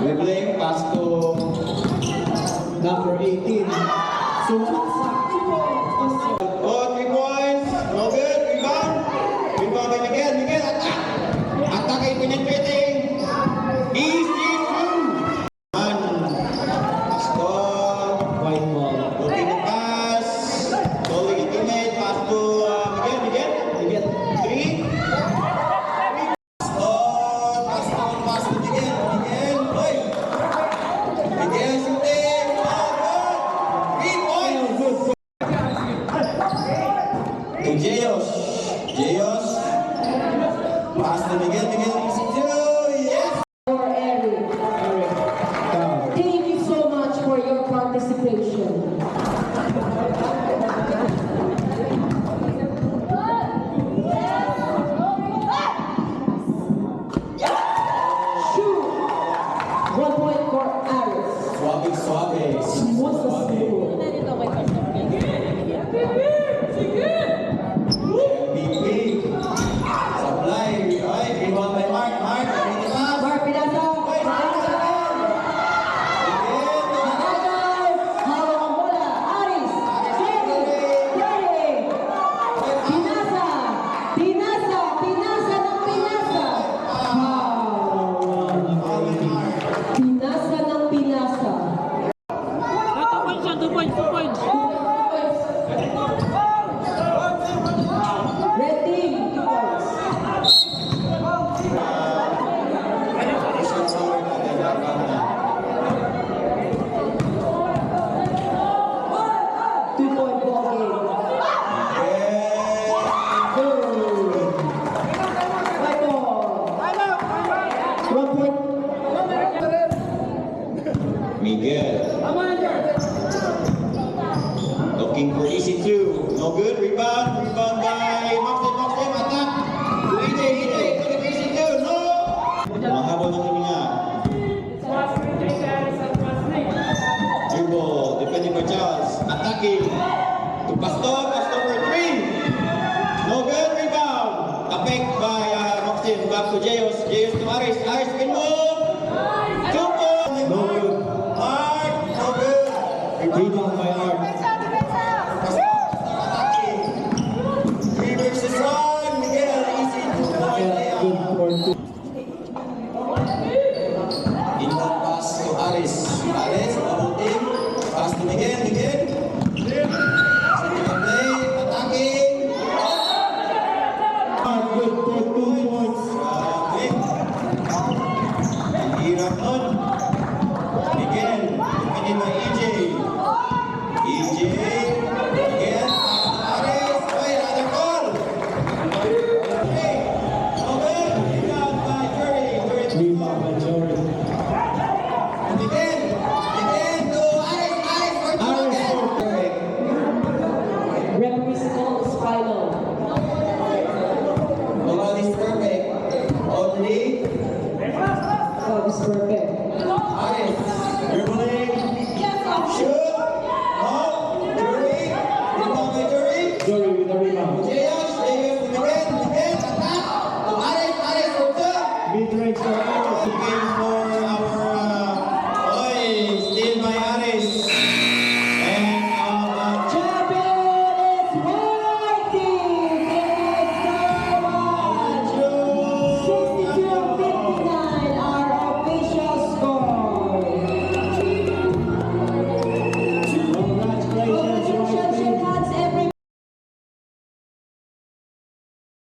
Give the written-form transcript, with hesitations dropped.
Dribbling, pass to number 18. Oh, 3 points. No good. Rebound. Rebound by Miguel. Miguel, attack. Attack ay penetrating. Easy through. Score. White ball. Looking to pass. Calling a teammate. Pass to Miguel. Miguel. Miguel. 3. Pass to Miguel. Miguel. Oy. Miguel shooting. Oh, good. 3 points. To Jeyos. Jeyos. Pass to Miguel. Miguel. Easy through. Yes. For Eric. Thank you so much for your participation. Shoot. 1 point for Aris. Suave, suave. Smooth as smooth. MVP. Supply. Ay, rebound by Mark. Mark. Ready pass. Mark Pinasa. Ay, Hawak ang bola. Aris. Jerry. Jerry. Pinasa. Pinasa. Pinasa ng Pinasa. Pinasa ng Pinasa. 2 points. Red team, 2 points. Two-point ball game. Good. Right ball. 1 point. Miguel. Looking for easy two. No good. Rebound. Rebound by Moxley. Moxley. Attack. To EJ. EJ. Looking for easy two. No. Mahabol ng hininga. Dribble. Defending by Charles. Attacking. To Pastor. Pastor for 3. No good. Rebound. Apek by Moxley. Back to Jeyos. Jeyos to Aris. Aris can move. 2 points. No good. Mark. No good. Rebound by Art. Good for 2. Inbound pass to Aris. Aris, double team. Pass to Miguel. Miguel. Second play. Attacking. Good for 2 points. Okay. Ang hirap nun. Miguel. Defended by EJ. EJ. Miguel. Pass to Aris. Wait, another call. Okay. Okay. Rebound by Jerry. Jerry. Rebound by Jory. Miguel. Miguel to Aris. Aris for 2 again. Perfect. Referee's call is final. All is perfect. Only Call is perfect. Aris. Dribbling. Shoot.